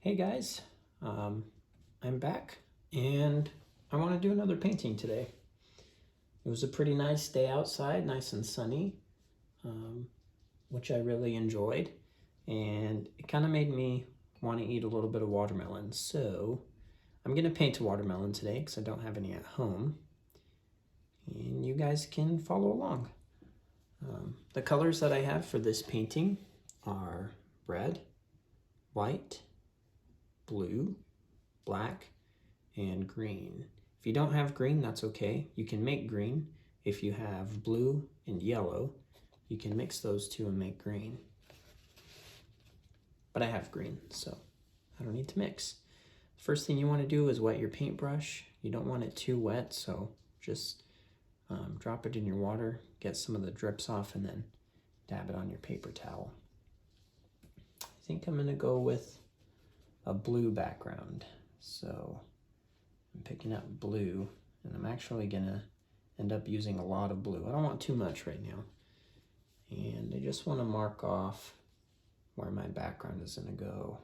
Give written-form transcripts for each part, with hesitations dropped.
Hey guys, I'm back and I want to do another painting today. It was a pretty nice day outside, nice and sunny, which I really enjoyed, and it kind of made me want to eat a little bit of watermelon. So I'm going to paint a watermelon today because I don't have any at home, and you guys can follow along. The colors that I have for this painting are red, white, blue, black, and green. If you don't have green, that's okay. You can make green. If you have blue and yellow, you can mix those two and make green. But I have green, so I don't need to mix. First thing you want to do is wet your paintbrush. You don't want it too wet, so just drop it in your water, get some of the drips off, and then dab it on your paper towel. I think I'm gonna go with a blue background. So I'm picking up blue, and I'm actually gonna end up using a lot of blue. I don't want too much right now. And I just wanna mark off where my background is gonna go.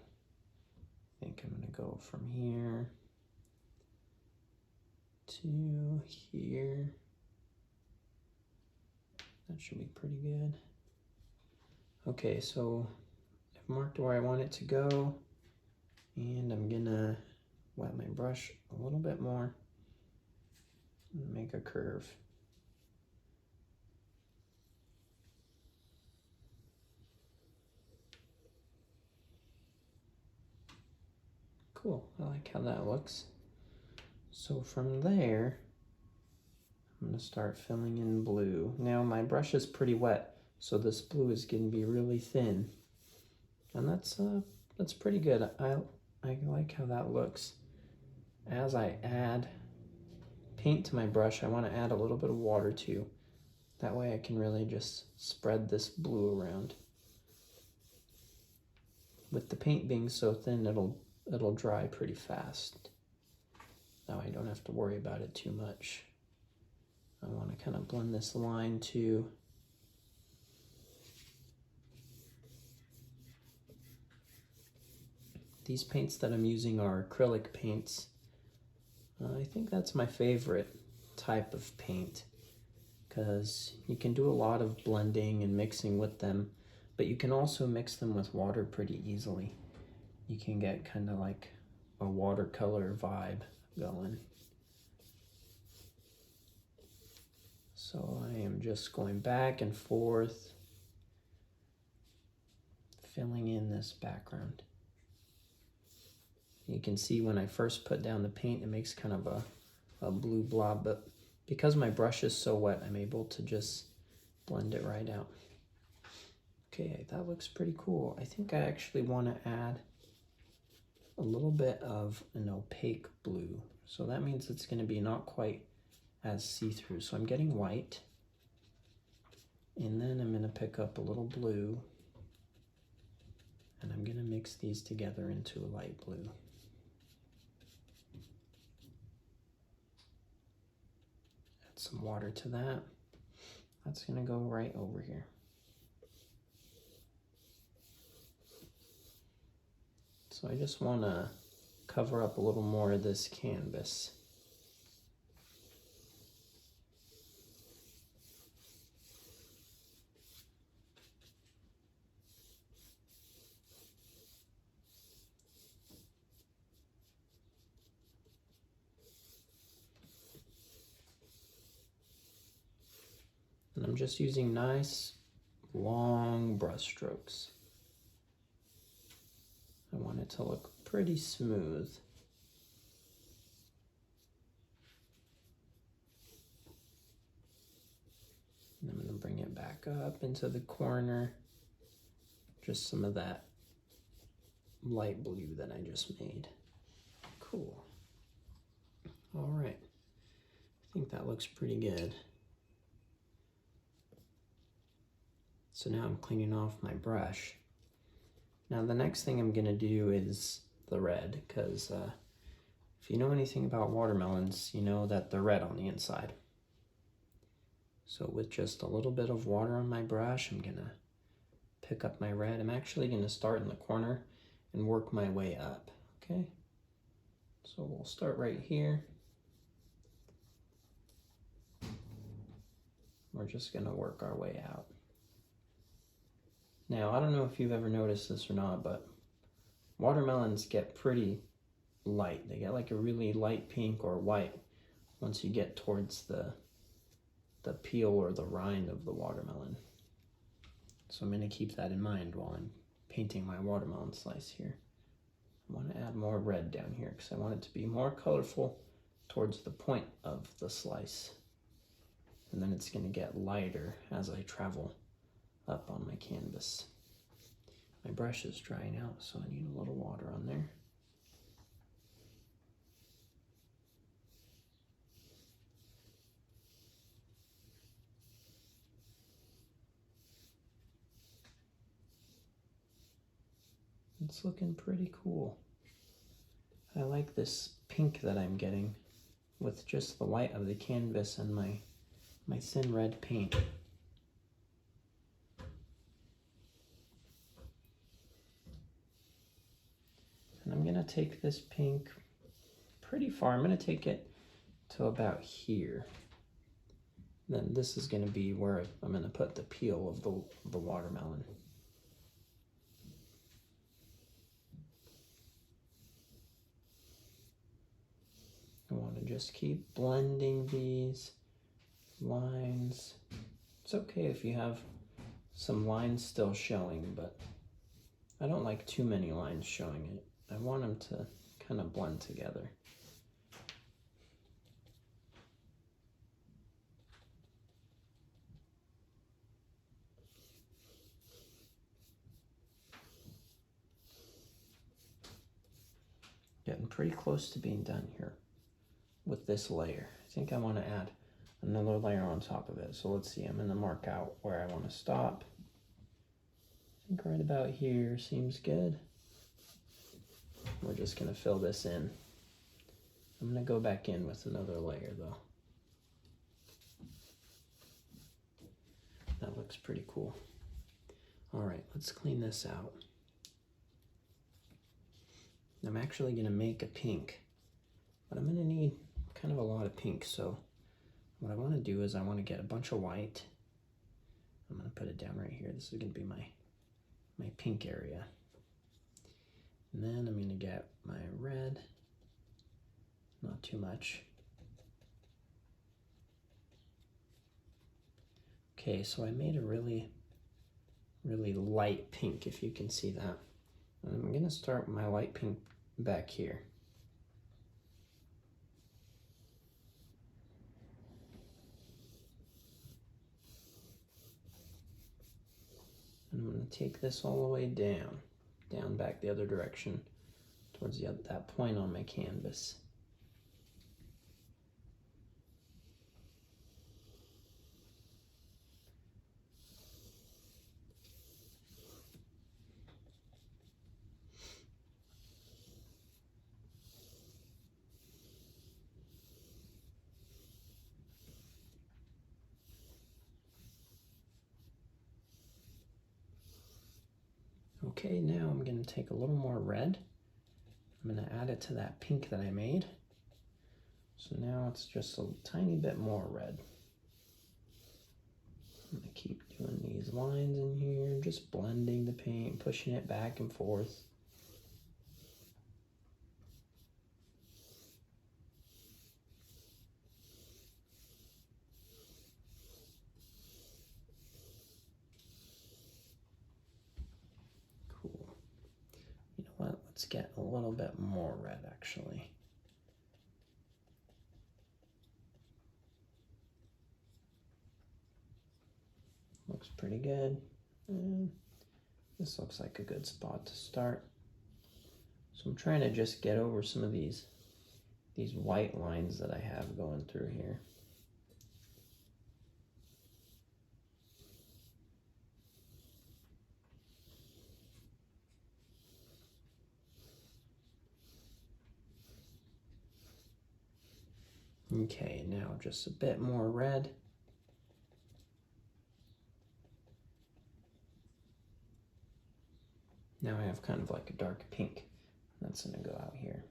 I think I'm gonna go from here to here. That should be pretty good. Okay, so I've marked where I want it to go, and I'm gonna wet my brush a little bit more and make a curve. Cool, I like how that looks. So from there, I'm gonna start filling in blue. Now my brush is pretty wet, so this blue is gonna be really thin. And that's pretty good. I like how that looks. As I add paint to my brush, I wanna add a little bit of water too. That way I can really just spread this blue around. With the paint being so thin, it'll dry pretty fast. Now I don't have to worry about it too much. I want to kind of blend this line too. These paints that I'm using are acrylic paints. I think that's my favorite type of paint because you can do a lot of blending and mixing with them, but you can also mix them with water pretty easily. You can get kind of like a watercolor vibe going. So I am just going back and forth, filling in this background. You can see when I first put down the paint, it makes kind of a blue blob, but because my brush is so wet, I'm able to just blend it right out. Okay, that looks pretty cool. I think I actually want to add a little bit of an opaque blue. So that means it's going to be not quite as see-through. So I'm getting white, and then I'm going to pick up a little blue, and I'm going to mix these together into a light blue. Add some water to that. That's going to go right over here. So I just want to cover up a little more of this canvas. And I'm just using nice, long brush strokes. I want it to look pretty smooth. And I'm going to bring it back up into the corner. Just some of that light blue that I just made. Cool. All right. I think that looks pretty good. So now I'm cleaning off my brush. Now the next thing I'm gonna do is the red, because if you know anything about watermelons, you know that they're red on the inside. So with just a little bit of water on my brush, I'm gonna pick up my red. I'm actually gonna start in the corner and work my way up, okay? So we'll start right here. We're just gonna work our way out. Now, I don't know if you've ever noticed this or not, but watermelons get pretty light. They get like a really light pink or white once you get towards the peel or the rind of the watermelon. So I'm gonna keep that in mind while I'm painting my watermelon slice here. I want to add more red down here because I want it to be more colorful towards the point of the slice. And then it's going to get lighter as I travel up on my canvas. My brush is drying out, so I need a little water on there. It's looking pretty cool. I like this pink that I'm getting with just the white of the canvas and my thin red paint. And I'm gonna take this pink pretty far. I'm gonna take it to about here. Then this is gonna be where I'm gonna put the peel of the watermelon. I want to just keep blending these lines. It's okay if you have some lines still showing, but I don't like too many lines showing it. I want them to kind of blend together. Getting pretty close to being done here with this layer. I think I want to add another layer on top of it. So let's see, I'm going to mark out where I want to stop. I think right about here seems good. We're just going to fill this in. I'm going to go back in with another layer though. That looks pretty cool. All right, let's clean this out. I'm actually going to make a pink, but I'm going to need kind of a lot of pink. So what I want to do is I want to get a bunch of white. I'm going to put it down right here. This is going to be my pink area. And then I'm going to get my red, not too much. Okay, so I made a really, really light pink, if you can see that. And I'm going to start my light pink back here. And I'm going to take this all the way down back the other direction towards that point on my canvas. Okay, now I'm going to take a little more red. I'm going to add it to that pink that I made. So now it's just a tiny bit more red. I'm going to keep doing these lines in here, just blending the paint, pushing it back and forth. Cool. You know what? Let's get a little bit more red actually. Looks pretty good. And this looks like a good spot to start. So I'm trying to just get over some of these white lines that I have going through here. Okay, now just a bit more red. Now I have kind of like a dark pink. That's gonna go out here.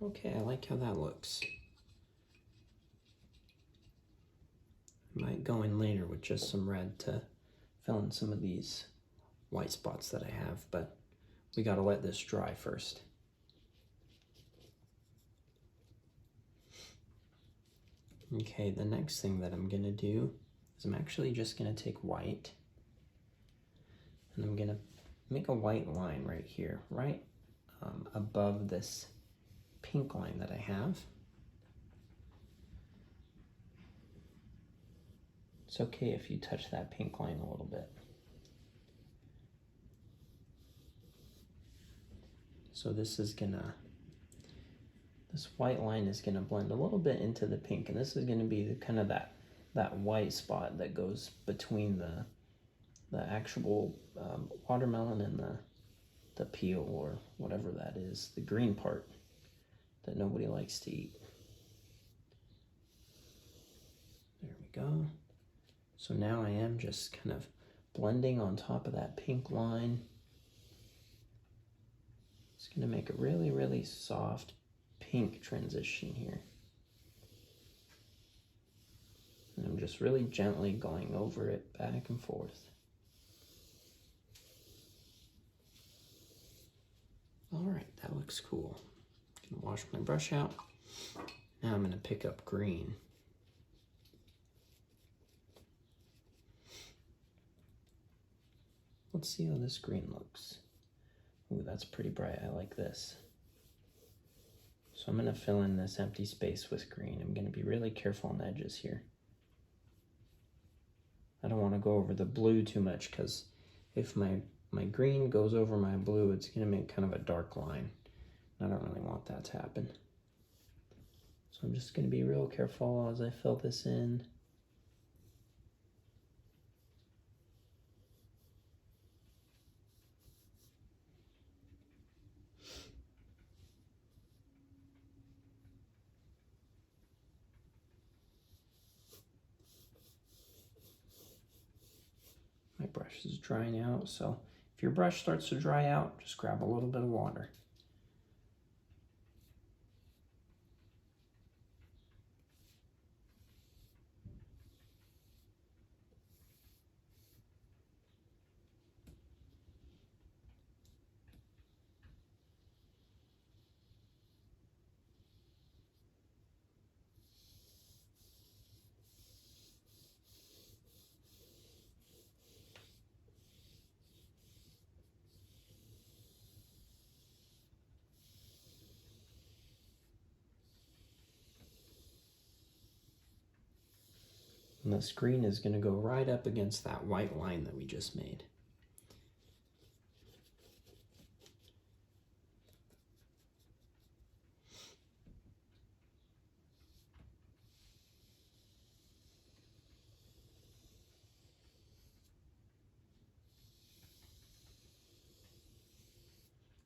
Okay, I like how that looks. I might go in later with just some red to fill in some of these white spots that I have, but we gotta let this dry first. Okay, the next thing that I'm gonna do is I'm actually just gonna take white and I'm gonna make a white line right here, right above this pink line that I have. It's okay if you touch that pink line a little bit. So this white line is gonna blend a little bit into the pink, and this is gonna be the kind of that white spot that goes between the actual watermelon and the peel, or whatever that is, the green part that nobody likes to eat. There we go. So now I am just kind of blending on top of that pink line. It's gonna make a really, really soft pink transition here. And I'm just really gently going over it back and forth. All right, that looks cool. I'm gonna wash my brush out. Now I'm gonna pick up green. Let's see how this green looks. Ooh, that's pretty bright. I like this. So I'm gonna fill in this empty space with green. I'm gonna be really careful on the edges here. I don't wanna go over the blue too much, because if my green goes over my blue, it's gonna make kind of a dark line. I don't really want that to happen. So I'm just gonna be real careful as I fill this in. My brush is drying out, so if your brush starts to dry out, just grab a little bit of water. And this green is going to go right up against that white line that we just made.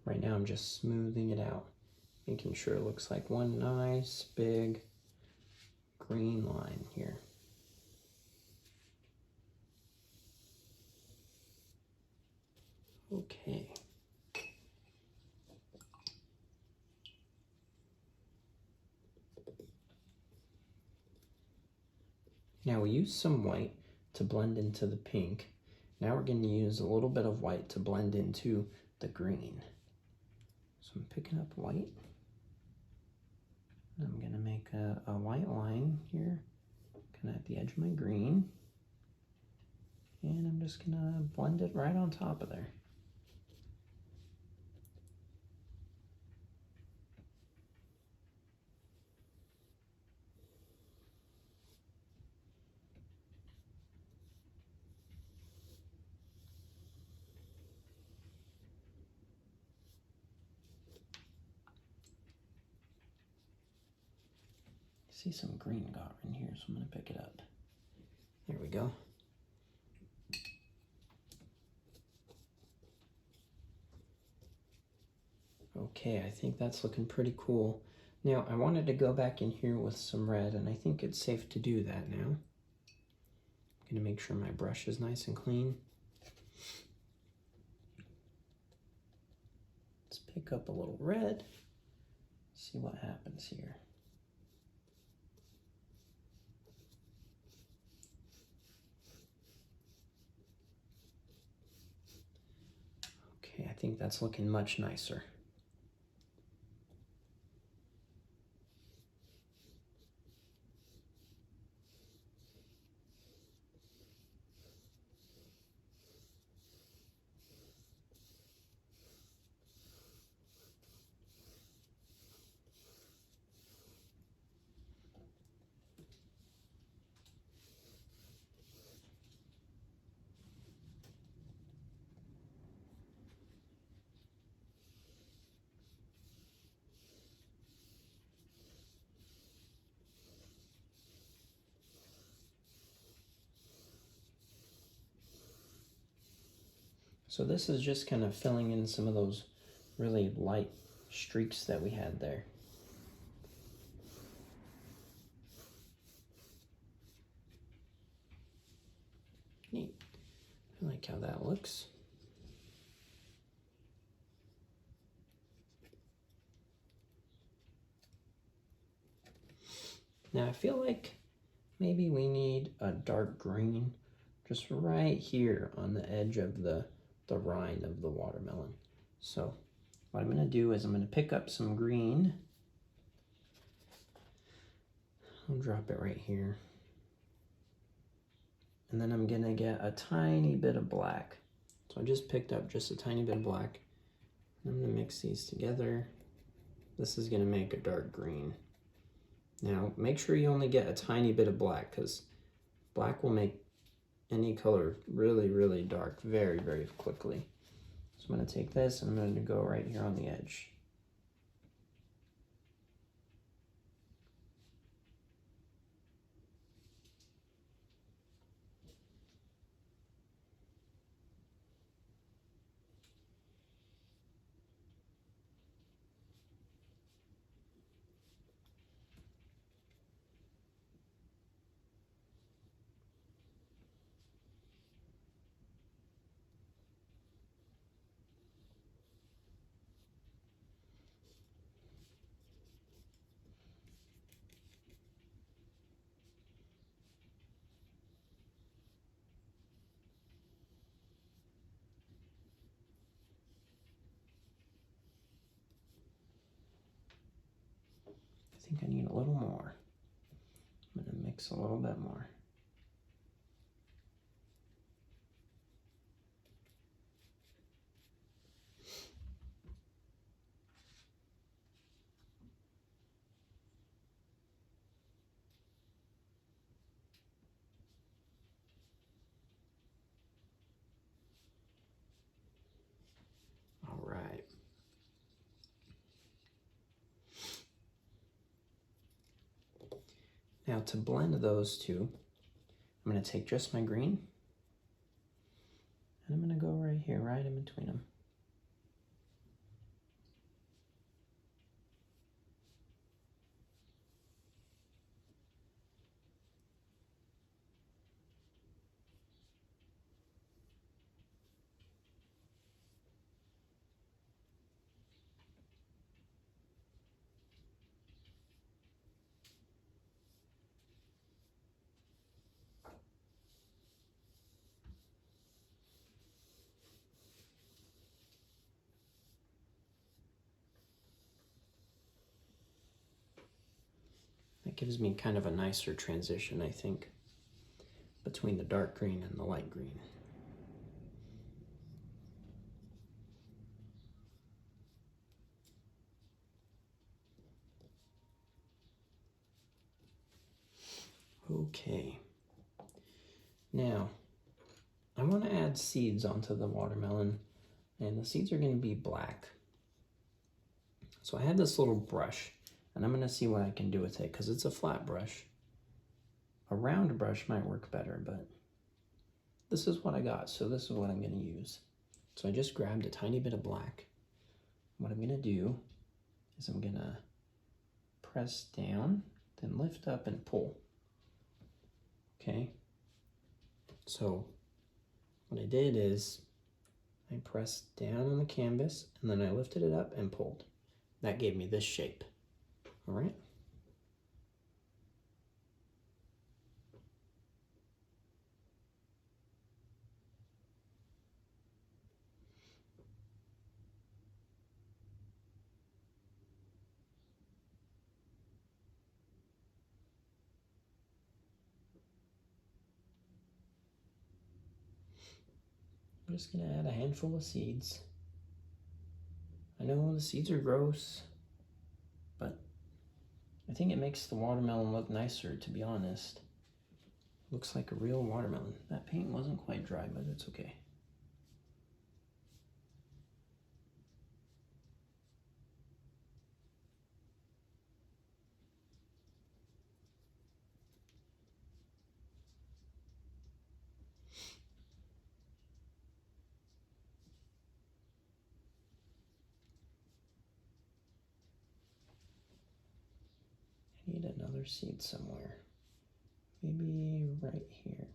Right now I'm just smoothing it out, making sure it looks like one nice big green line here. Okay. Now we used some white to blend into the pink. Now we're going to use a little bit of white to blend into the green. So I'm picking up white. And I'm going to make a white line here, kind of at the edge of my green. And I'm just going to blend it right on top of there. see some green got in here, so I'm going to pick it up. There we go. Okay, I think that's looking pretty cool. Now, I wanted to go back in here with some red, and I think it's safe to do that now. I'm going to make sure my brush is nice and clean. Let's pick up a little red, see what happens here. Okay, I think that's looking much nicer. So this is just kind of filling in some of those really light streaks that we had there. Neat. I like how that looks. Now I feel like maybe we need a dark green just right here on the edge of the rind of the watermelon. So what I'm going to do is I'm going to pick up some green. I'll drop it right here. And then I'm going to get a tiny bit of black. So I just picked up just a tiny bit of black. I'm going to mix these together. This is going to make a dark green. Now make sure you only get a tiny bit of black, because black will make any color really, really dark very, very quickly. So I'm going to take this and I'm going to go right here on the edge. I think I need a little more. I'm going to mix a little bit more. All right. Now to blend those two, I'm going to take just my green and I'm going to go right here, right in between them. That gives me kind of a nicer transition, I think, between the dark green and the light green. Okay. Now, I want to add seeds onto the watermelon, and the seeds are going to be black. So I have this little brush, and I'm gonna see what I can do with it because it's a flat brush. A round brush might work better, but this is what I got, so this is what I'm gonna use. So I just grabbed a tiny bit of black. What I'm gonna do is I'm gonna press down, then lift up and pull. Okay, so what I did is I pressed down on the canvas and then I lifted it up and pulled. That gave me this shape. All right. I'm just gonna add a handful of seeds. I know the seeds are gross, but I think it makes the watermelon look nicer, to be honest. Looks like a real watermelon. That paint wasn't quite dry, but it's okay. I need another seed somewhere. Maybe right here.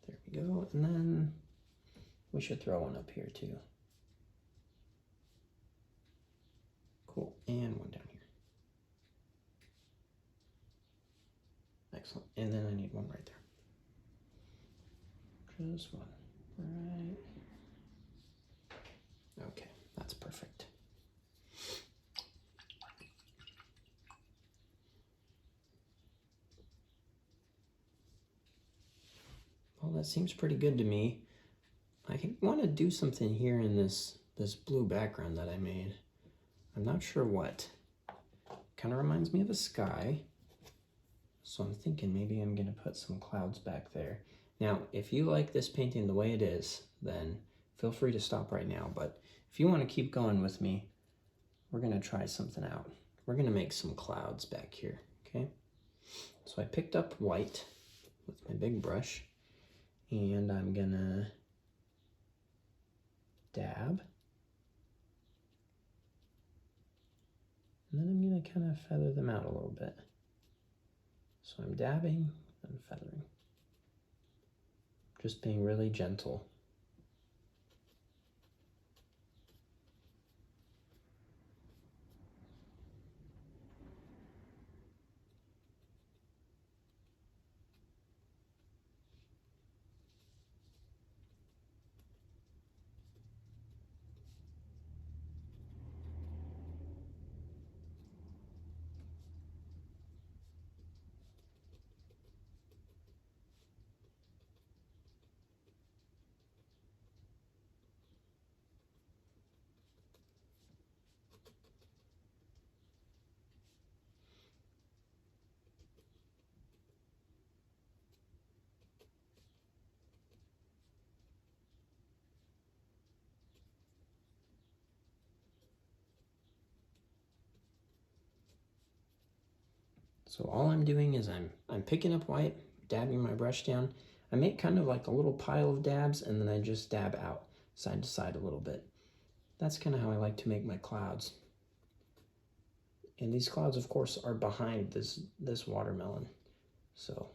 There we go. And then we should throw one up here too. Cool. And one down here. Excellent. And then I need one right there. Just one. Right. Okay, that's perfect. Well, that seems pretty good to me. I want to do something here in this blue background that I made. I'm not sure what. Kind of reminds me of a sky. So I'm thinking maybe I'm going to put some clouds back there. Now, if you like this painting the way it is, then feel free to stop right now. But if you want to keep going with me, we're going to try something out. We're going to make some clouds back here, okay? So I picked up white with my big brush, and I'm going to dab. And then I'm going to kind of feather them out a little bit. So I'm dabbing and feathering. Just being really gentle. So all I'm doing is I'm picking up white, dabbing my brush down. I make kind of like a little pile of dabs, and then I just dab out side to side a little bit. That's kind of how I like to make my clouds. And these clouds, of course, are behind this watermelon. So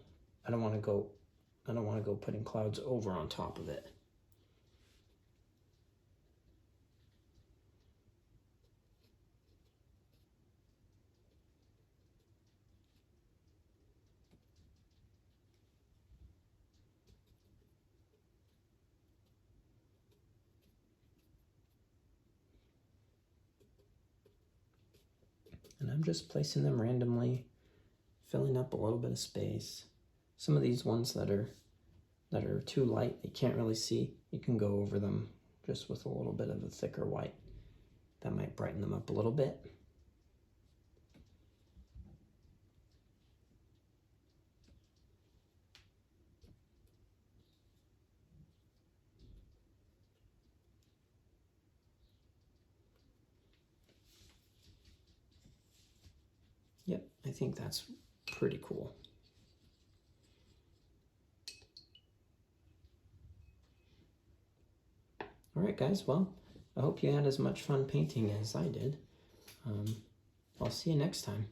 I don't want to go putting clouds over on top of it. And I'm just placing them randomly, filling up a little bit of space. Some of these ones that are too light, you can't really see, you can go over them just with a little bit of a thicker white. That might brighten them up a little bit. Yep, I think that's pretty cool. All right, guys, well, I hope you had as much fun painting as I did. I'll see you next time.